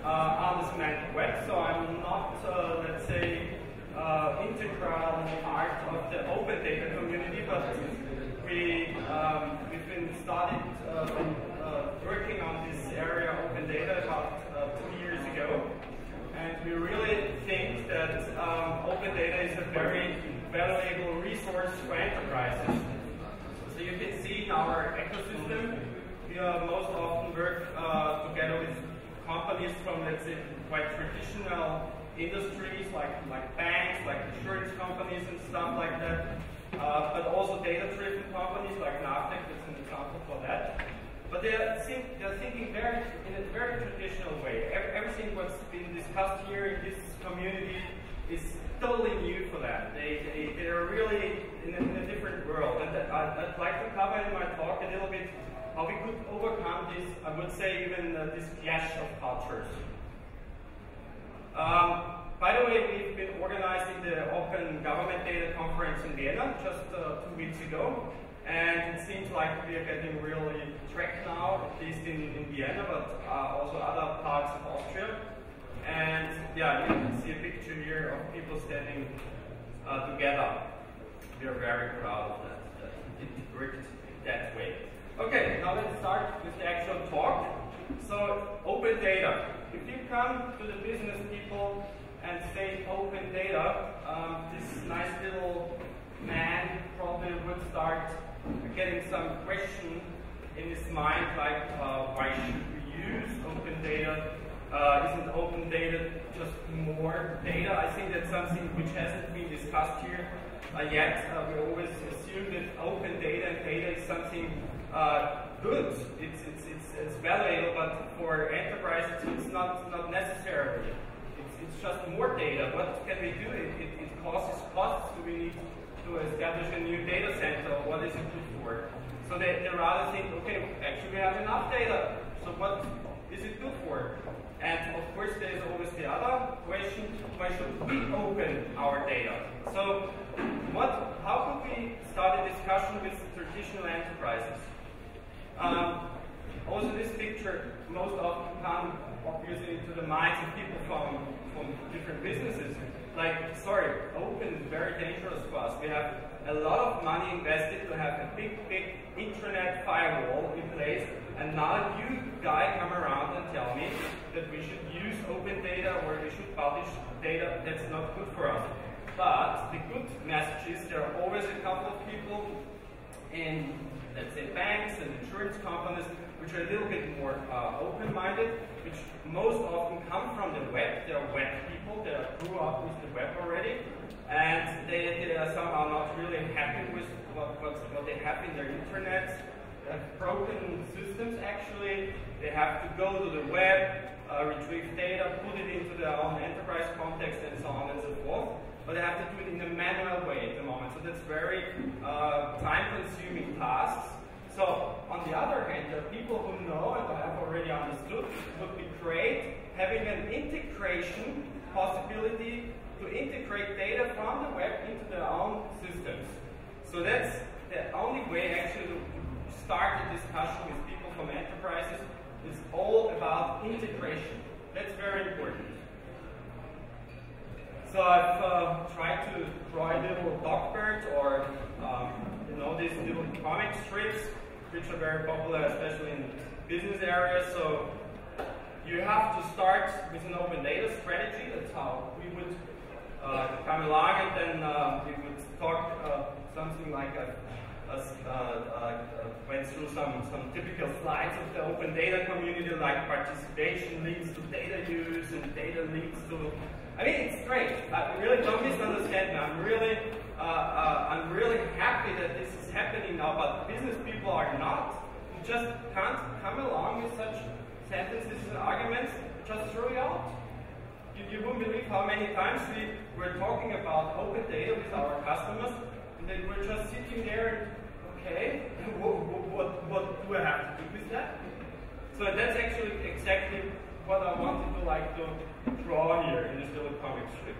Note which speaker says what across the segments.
Speaker 1: on the semantic web, so I'm not, let's say, integral part of the open data community, but we've been working on this area of open data about 2 years ago, and we really think that open data is a very valuable resource for enterprises. So you can see in our ecosystem, we most often work together with companies from, let's say, quite traditional industries like banks, like insurance companies and stuff like that, but also data-driven companies like Navtec, that's an example for that. But they're thinking in a very traditional way. Everything what's been discussed here in this community is totally new for them. They're really in a different world. And I'd like to cover in my talk a little bit how we could overcome this, I would say even this clash of cultures. By the way, we've been organizing the Open Government Data Conference in Vienna just 2 weeks ago. And it seems like we are getting really track now, at least in Vienna, but also other parts of Austria. And yeah, you can see a picture here of people standing together. We are very proud of that it worked that way. Okay, now let's start with the actual talk. So, open data. If you come to the business people and say open data, this nice little man probably would start getting some question in his mind, like why should we use open data? Isn't open data just more data? I think that's something which hasn't been discussed here yet. We always assume that open data and data is something good. It's valuable, but for enterprises it's not necessarily. It's just more data. What can we do? It causes costs. Do we need to establish a new data center? What is it good for? So they rather think, okay, actually we have enough data. So what is it good for? And of course there's always the other question, why should we open our data? So how could we start a discussion with traditional enterprises? Also this picture most often comes obviously into the minds of people from different businesses. Like, sorry, open is very dangerous for us. We have a lot of money invested to have a big intranet firewall in place, and now you guy come around and tell me that we should use open data or we should publish data. That's not good for us. But the good message is there are always a couple of people in, let's say, banks and insurance companies which are a little bit more open-minded, which most often come from the web. They are web people. They grew up with the web already, and they are somehow not really happy with what they have in their internet. They have broken systems actually. They have to go to the web, retrieve data, put it into their own enterprise context, and so on and so forth. But they have to do it in a manual way at the moment. So that's very time-consuming tasks. So, on the other hand, there are people who know and have already understood it would be great having an integration possibility to integrate data from the web into their own systems. So that's the only way actually to start a discussion with people from enterprises. It's all about integration. That's very important. So I've tried to draw a little dog bird or you know, these little comic strips which are very popular, especially in business areas. So you have to start with an open data strategy. That's how we would come along, and then we would talk something like went through some typical slides of the open data community, like participation leads to data use and data leads to. I mean, it's great. Really don't misunderstand me. I'm really happy that this is happening now, but business people are not. You just can't come along with such sentences and arguments, just throw it out. You won't believe how many times we were talking about open data with our customers, and they were just sitting there and, okay, what do I have to do with that? So that's actually exactly what I wanted to draw here in this little comic strip.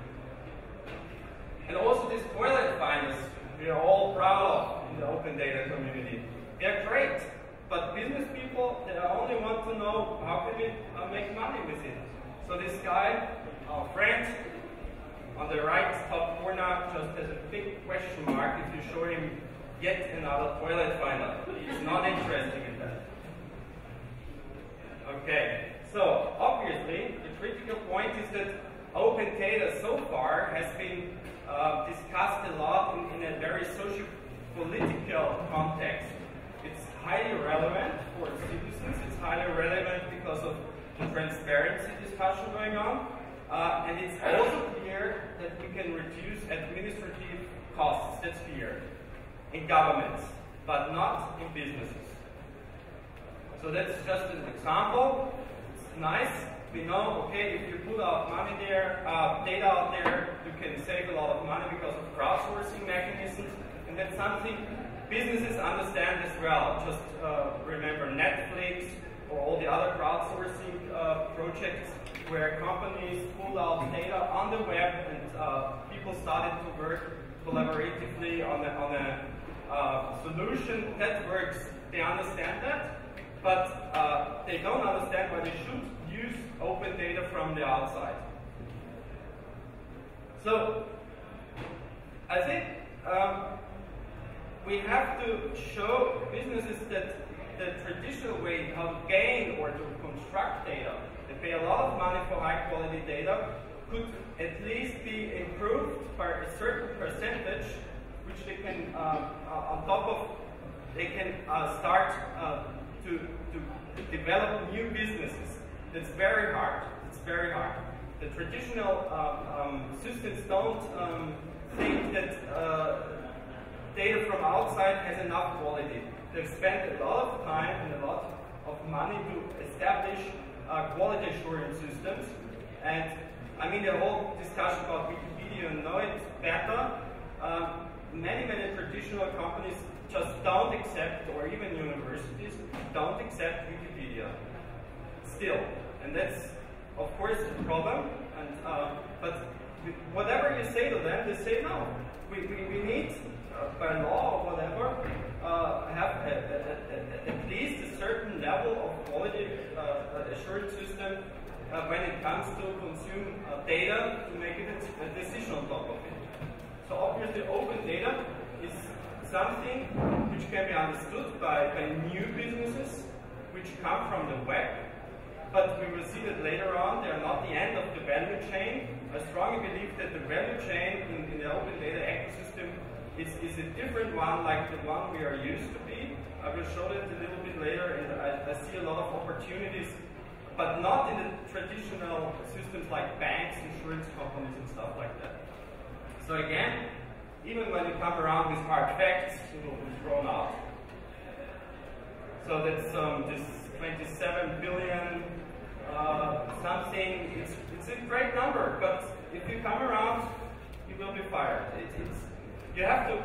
Speaker 1: And also these toilet finders, we are all proud of in the open data community. They're great, but business people, they only want to know how can we make money with it. So this guy, our friend, on the right top corner just has a big question mark if you show him yet another toilet finder. He's not interested in that. Okay, so obviously the critical point is that open data so far has been discussed a lot in a very socio-political context. It's highly relevant for citizens, it's highly relevant because of the transparency discussion going on, and it's also clear that we can reduce administrative costs, that's clear, in governments, but not in businesses. So that's just an example. It's nice. We know, okay, if you put out money there, data out there, you can save a lot of money because of crowdsourcing mechanisms, and that's something businesses understand as well. Just remember Netflix or all the other crowdsourcing projects where companies pull out data on the web and people started to work collaboratively on a solution that works. They understand that, but they don't understand why they should use open data from the outside. So I think we have to show businesses that the traditional way how to gain or to construct data, they pay a lot of money for high quality data, could at least be improved by a certain percentage, which they can, on top of, they can start to develop new businesses. That's very hard. It's very hard. The traditional systems don't think that data from outside has enough quality. They've spent a lot of time and a lot of money to establish quality assurance systems. And I mean, the whole discussion about Wikipedia, you know it better. Many traditional companies just don't accept, or even universities don't accept Wikipedia still. And that's, of course, a problem. And but whatever you say to them, they say no. We need, by law or whatever, have at least a certain level of quality assurance system when it comes to consume data to make it a decision on top of it. So obviously open data is something which can be understood by new businesses which come from the web, but we will see that later on they are not the end of the value chain. I strongly believe that the value chain in the open data ecosystem is a different one, like the one we are used to be. I will show that a little bit later, and I see a lot of opportunities, but not in the traditional systems like banks, insurance companies, and stuff like that. So again, even when you come around with hard facts, you will be thrown out. So that's this 27 billion something. It's a great number, but if you come around, you will be fired. You have to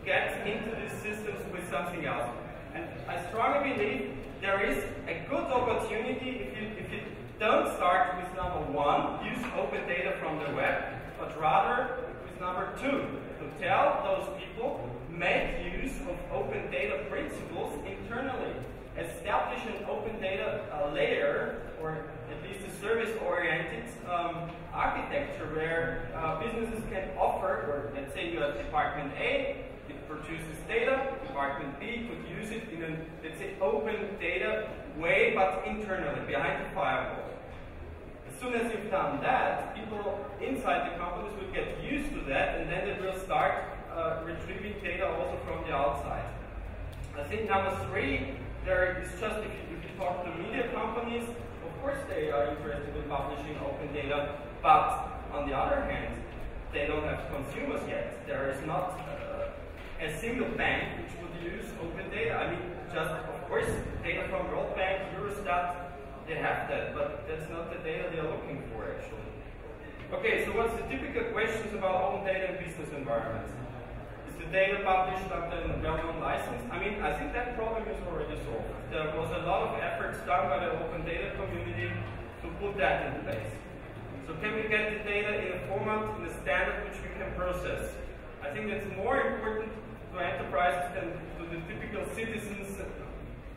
Speaker 1: get into these systems with something else. And I strongly believe there is a good opportunity if you don't start with number one, use open data from the web, but rather with number two, to tell those people, make use of open data principles internally. Establish an open data layer, or at least a service-oriented architecture where businesses can offer, or let's say you have Department A, it produces data, Department B could use it in a, let's say, open data way, but internally, behind the firewall. As soon as you've done that, people inside the companies will get used to that, and then they will start retrieving data also from the outside. I think number three, there is just, if you talk to media companies, of course they are interested in publishing open data, but on the other hand, they don't have consumers yet. There is not a single bank which would use open data. I mean, just, of course, data from World Bank, Eurostat, they have that, but that's not the data they are looking for, actually. Okay, so what's the typical questions about open data in business environments? Is the data published under a well-known license? I mean, I think that problem is already solved. There was a lot of efforts done by the open data community to put that in place. So can we get the data in a format, in a standard which we can process? I think that's more important to enterprises than to the typical citizens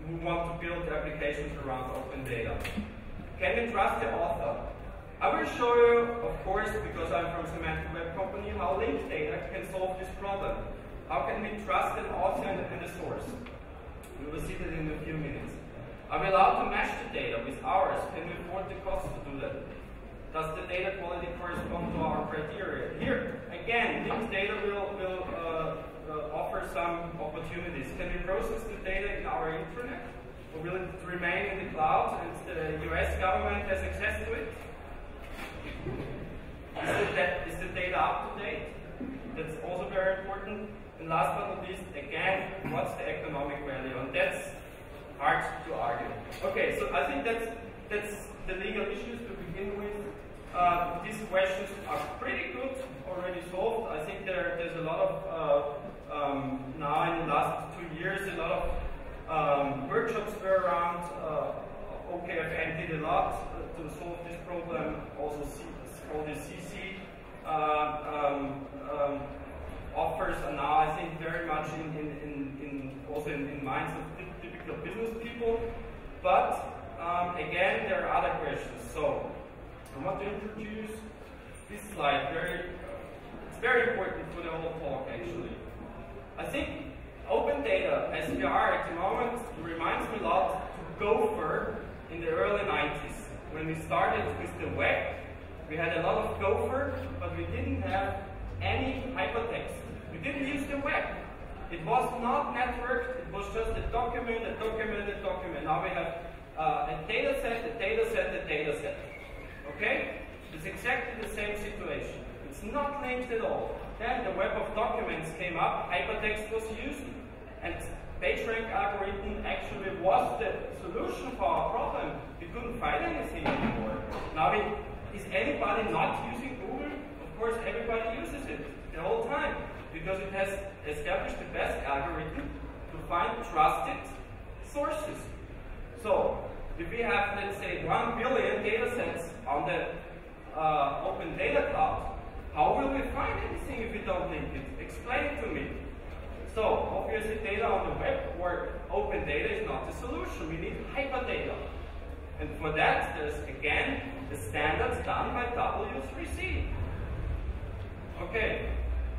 Speaker 1: who want to build applications around open data. Can we trust the author? I will show you, of course, because I'm from Semantic Web Company, how linked data can solve this problem. How can we trust an author and a source? We will see that in a few minutes. Are we allowed to match the data with ours? Can we afford the cost to do that? Does the data quality correspond to our criteria? Here, again, linked data will offer some opportunities. Can we process the data in our intranet? Or will it remain in the cloud and the US government has access to it? Is the data up to date? That's also very important. And last but not least, again, what's the economic value? And that's hard to argue. Okay, so I think that's the legal issues to begin with. These questions are pretty good, already solved. I think there's a lot of, now in the last 2 years, a lot of workshops were around. OKCon did a lot to solve this problem. Also, all the CC offers are now, I think, very much also in minds of typical business people. But again, there are other questions. So I want to introduce this slide. It's very important for the whole talk, actually. I think open data, as we are at the moment, reminds me a lot of Gopher in the early 90s. When we started with the web, we had a lot of Gopher, but we didn't have any hypertext. We didn't use the web. It was not networked, it was just a document, a document, a document. Now we have a data set, a data set, a data set. Okay? It's exactly the same situation. It's not linked at all. Then the web of documents came up, hypertext was used, and PageRank algorithm actually was the solution for our problem. We couldn't find anything anymore. Now, is anybody not using Google? Of course, everybody uses it the whole time because it has established the best algorithm to find trusted sources. So, if we have, let's say, 1 billion data sets on the open data cloud, how will we find anything if we don't link it? Explain it to me. So, obviously, data on the web or open data is not the solution. We need hyperdata. And for that, there's, again, the standards done by W3C. Okay,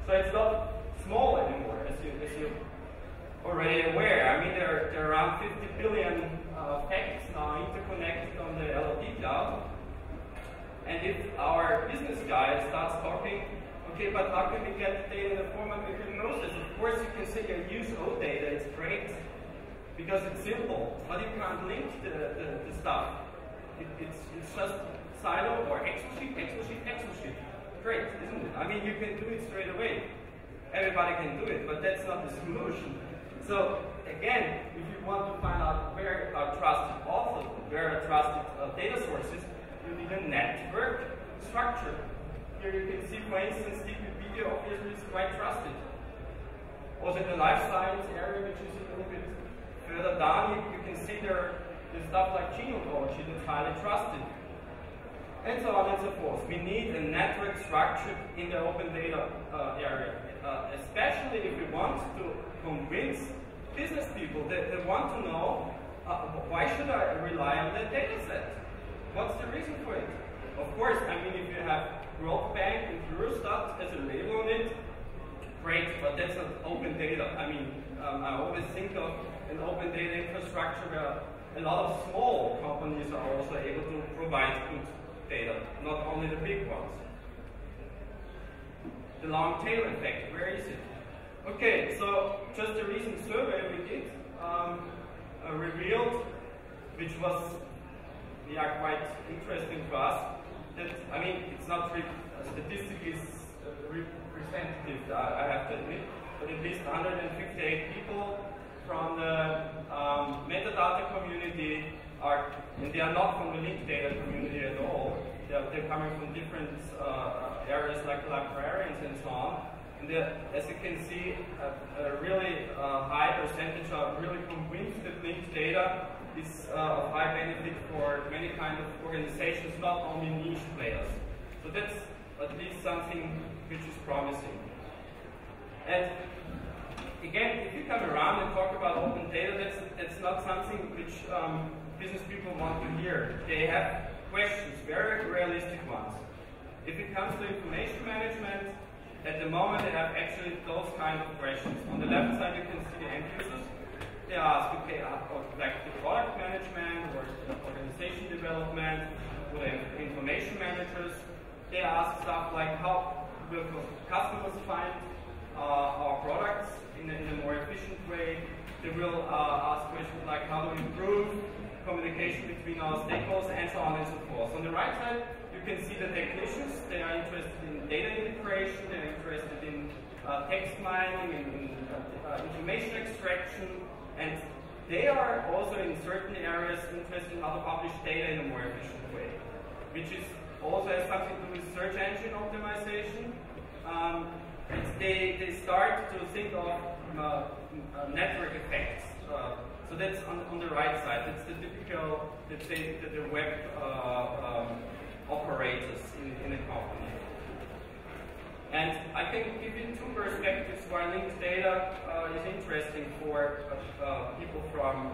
Speaker 1: so it's not small anymore, as you're already aware. I mean, there are around 50 billion facts now interconnected on the LOD cloud. And if our business guy starts talking, okay, but how can we get the data in the format we can process? Of course, you can say you use OData, it's great, because it's simple, but you can't link the stuff. It's just silo or Excel sheet, Excel sheet, Excel sheet. Great, isn't it? I mean, you can do it straight away. Everybody can do it, but that's not the solution. So, again, if you want to find out where are trusted authors, where are trusted data sources, you need a network structure. Here you can see, for instance, Wikipedia obviously is quite trusted. Also in the life science area, which is a little bit further down, you can see there's stuff like genealogy that's highly trusted. And so on and so forth. We need a network structure in the open data area, especially if we want to convince business people that they want to know why should I rely on that data set? What's the reason for it? Of course, I mean, if you have World Bank and Eurostat as a label on it, great, but that's not open data. I mean, I always think of an open data infrastructure where a lot of small companies are also able to provide good data, not only the big ones. The long tail effect, where is it? Okay, so just a recent survey we did revealed, which was quite interesting for us, that, I mean, it's not statistically representative, I have to admit, but at least 158 people from the metadata community are, and they are not from the linked data community at all. They're coming from different areas like librarians and so on. And as you can see, a really high percentage are really convinced that linked data is of high benefit for many kinds of organizations, not only niche players. So that's at least something which is promising. And again, if you come around and talk about open data, that's not something which business people want to hear. They have questions, very realistic ones. If it comes to information management, at the moment they have actually those kind of questions. On the left side you can see the end users. They ask, okay, like the product management or the organization development or the information managers. They ask stuff like how will customers find our products in a more efficient way. They will ask questions like how to improve communication between our stakeholders and so on and so forth. On the right side, you can see the technicians. They are interested in data integration, they're interested in text mining, in information extraction, and they are also in certain areas interested in how to publish data in a more efficient way, which is also has something to do with search engine optimization. They start to think of network effects. So that's on the right side. That's the typical, let's say, the web operators in a company. And I can give you two perspectives why linked data is interesting for people from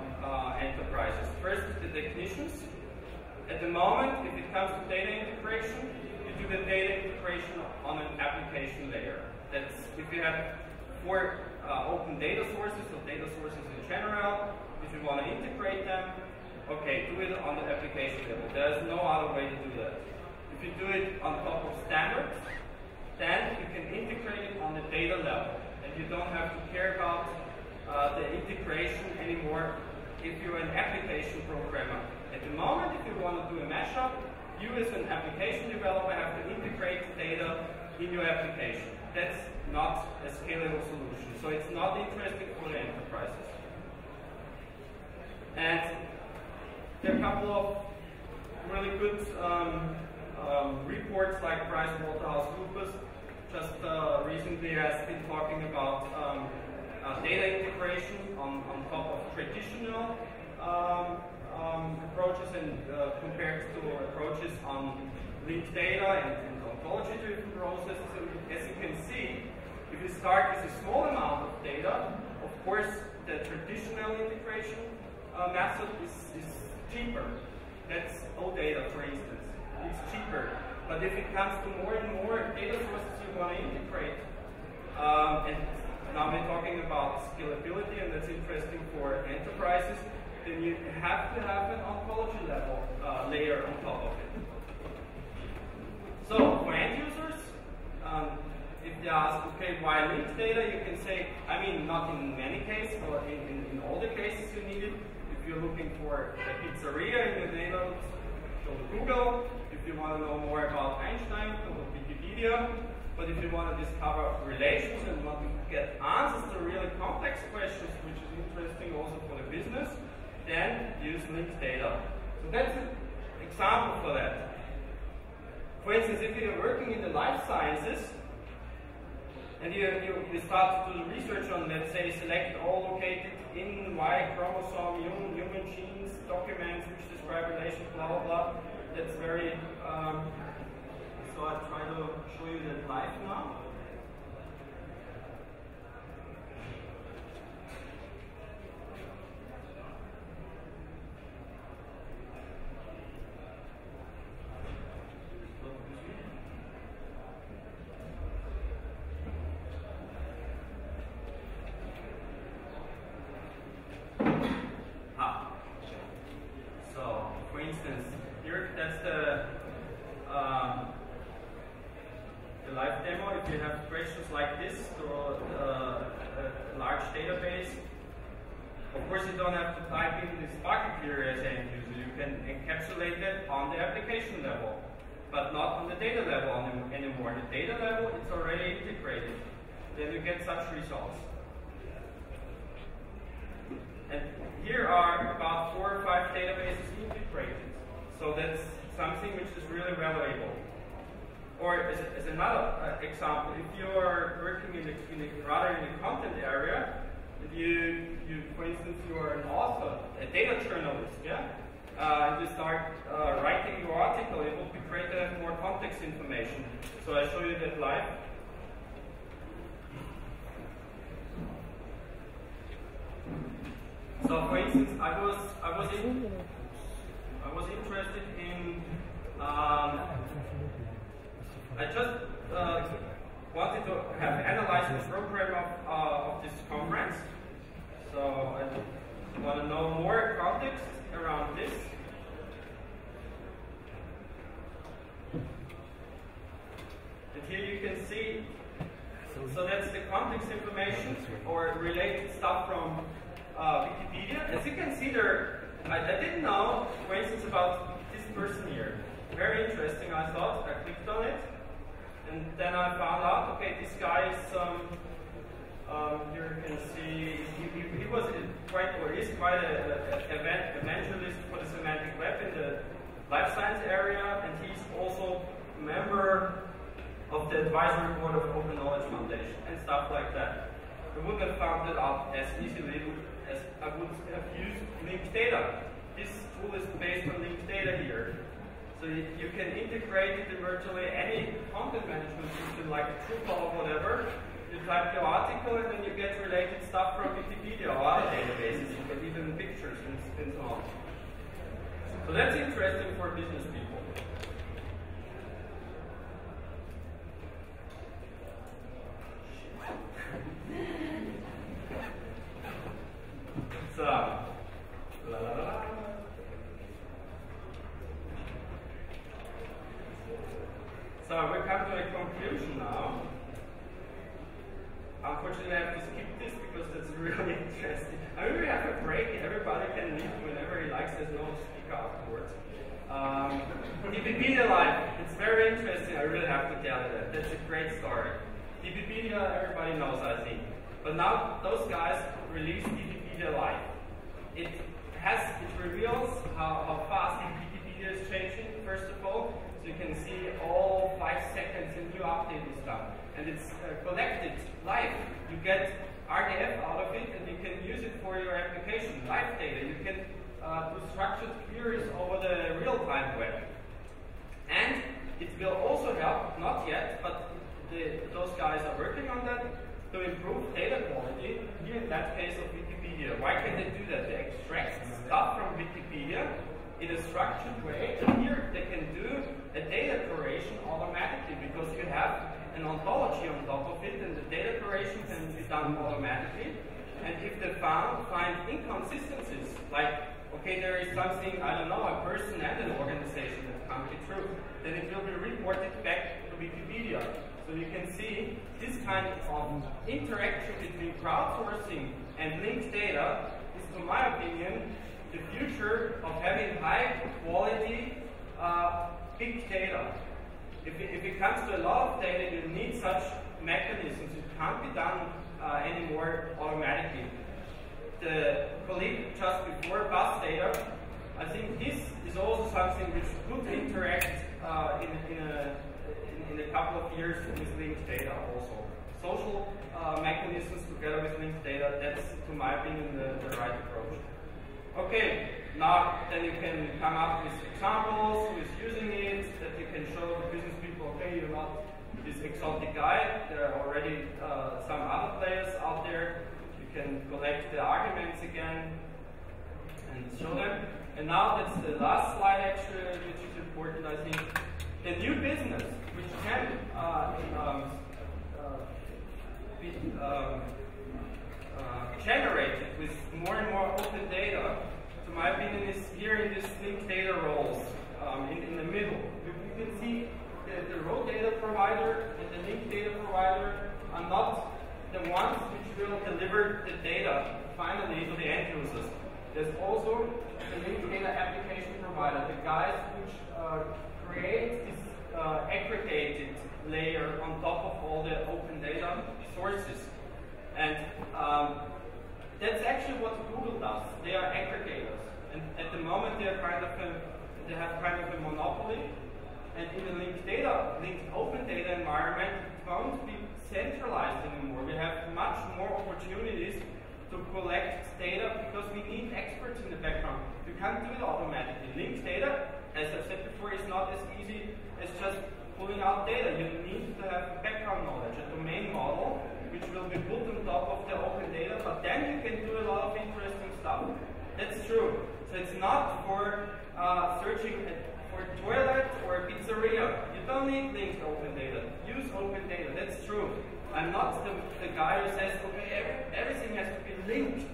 Speaker 1: enterprises. First, the technicians. At the moment, if it comes to data integration, you do the data integration on an application layer. That's if you have 4 open data sources, or data sources in general, if you want to integrate them, okay, do it on the application level. There's no other way to do that. If you do it on top of standards, then you can integrate it on the data level, and you don't have to care about the integration anymore if you're an application programmer. At the moment, if you want to do a mashup, you as an application developer have to integrate data in your application. That's not a scalable solution, so it's not interesting for the enterprises. And there are a couple of really good reports like PricewaterhouseCoopers just recently has been talking about data integration on top of traditional approaches and compared to approaches on linked data and ontology-driven processes. And as you can see, if you start with a small amount of data, of course the traditional integration method is cheaper. That's OData, for instance. It's cheaper. But if it comes to more and more data sources you want to integrate, and now we're talking about scalability, and that's interesting for enterprises, then you have to have an ontology level layer on top of it. So for end users, if they ask, okay, why linked data, you can say, I mean, not in many cases, or in all the cases you need it. If you're looking for a pizzeria in your neighborhood, go to Google. If you want to know more about Einstein, go to Wikipedia. But if you want to discover relations and want to get answers to really complex questions, which is interesting also for the business, then use linked data. So that's an example for that. For instance, if you're working in the life sciences, and you start to do research on, let's say, select all located in Y chromosome human genes, documents which describe relations, blah, blah, blah. That's very, so I'll try to show you that live now. On the application level, but not on the data level anymore. The data level, it's already integrated. Then you get such results. And here are about 4 or 5 databases integrated. So that's something which is really valuable. Or as another example, if you are working in the content area, you for instance, you are an author, a data journalist, yeah? And you start writing your article, it would be great to have more context information. So I show you that live. So for instance, I was interested in I just wanted to have analyzed the program of this conference. So I want to know more context around this. And here you can see, so that's the context information or related stuff from Wikipedia. As you can see there, I didn't know, for instance, about this person here. Very interesting, I thought. I clicked on it. And then I found out, okay, this guy is here you can see, he was quite, or is quite an evangelist for the semantic web in the life science area, and he's also a member of the advisory board of Open Knowledge Foundation and stuff like that. I wouldn't have found it out as easily as I would have used linked data. This tool is based on linked data here. So you can integrate it in virtually any content management system like Drupal or whatever. You type your article and then you get related stuff from Wikipedia or other databases. You get even pictures and so on. So that's interesting for business people. So we come to a conclusion now. Unfortunately, I have to skip this because that's really interesting. I mean, we have a break. Everybody can leave whenever he likes. There's no speaker afterwards. Wikipedia Live. It's very interesting. I really have to tell you that. That's a great story. Wikipedia, everybody knows, I think. But now those guys released Wikipedia Live. It reveals how fast Wikipedia is changing, first of all. So you can see all 5 seconds a new update is done. And it's collected live. You get RDF out of it and you can use it for your application, live data. You can do structured queries over the real-time web. And it will also help, not yet, but those guys are working on that, to improve data quality, here in that case of Wikipedia. Why can they do that? They extract stuff from Wikipedia in a structured way, and here they can do a data curation automatically because you have an ontology on top of it, and the data curation can be done automatically. And if they find inconsistencies, like, okay, there is something, I don't know, a person and an organization that can't be true, then it will be reported back to Wikipedia. So you can see this kind of interaction between crowdsourcing and linked data is, to my opinion, the future of having high quality big data. If it comes to a lot of data, you need such mechanisms. It can't be done anymore automatically. The colleague just before, bus data, I think this is also something which could interact in a couple of years with linked data also. Social mechanisms together with linked data, that's, to my opinion, the right approach. Okay, now then you can come up with examples, with using it, that you can show the business people, okay, you're not this exotic guy, there are already some other players out there. You can collect the arguments again and show them. And now that's the last slide actually, which is important, I think. The new business, which can be generated with more and more open data, to my opinion, is here in this linked data roles in the middle. You can see the raw data provider and the linked data provider are not the ones which will deliver the data finally to the end users. There's also the linked data application provider, the guys which create this aggregated layer on top of all the open data sources. And that's actually what Google does. They are aggregators. And at the moment they have kind of a monopoly. And in the linked open data environment, it won't be centralized anymore. We have much more opportunities to collect data because we need experts in the background. You can't do it automatically. Linked data, as I said before, is not as easy as just pulling out data. You need to have background knowledge, a domain model, which will be put on top of the open data, but then you can do a lot of interesting stuff. for searching for a toilet or a pizzeria. You don't need linked open data. Use open data. That's true. I'm not the guy who says, okay, everything has to be linked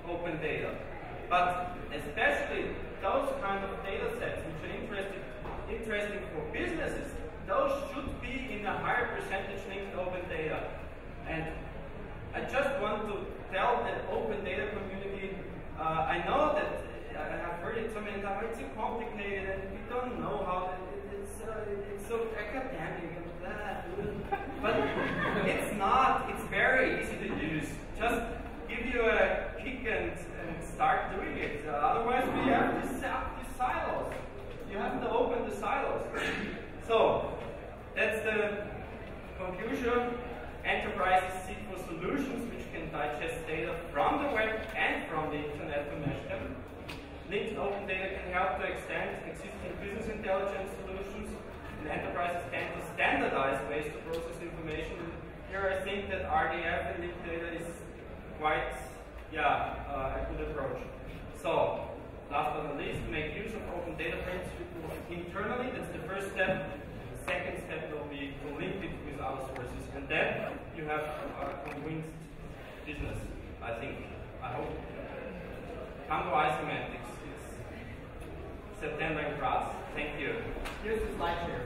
Speaker 1: open data. But especially those kind of data sets which are interesting for businesses, those should be in a higher percentage linked open data. And I just want to tell the open data community, I know that I have heard it so many times, it's so complicated and we don't know how, it's so academic and blah, but it's not, it's very easy to use. Just give you a kick and start doing it. Otherwise we have these silos. You have to open the silos. So, that's the conclusion. Enterprises seek for solutions which can digest data from the web and from the internet to mesh them. Linked open data can help to extend existing business intelligence solutions, and enterprises tend to standardize ways to process information. Here I think that RDF and linked data is quite a good approach. So, last but not least, make use of open data principles internally. That's the first step. The second step will be to link it with other sources. And then you have a convinced business, I think. I hope. Come to iSemantics. It's September in Graz. Thank you.
Speaker 2: Here's the slide share.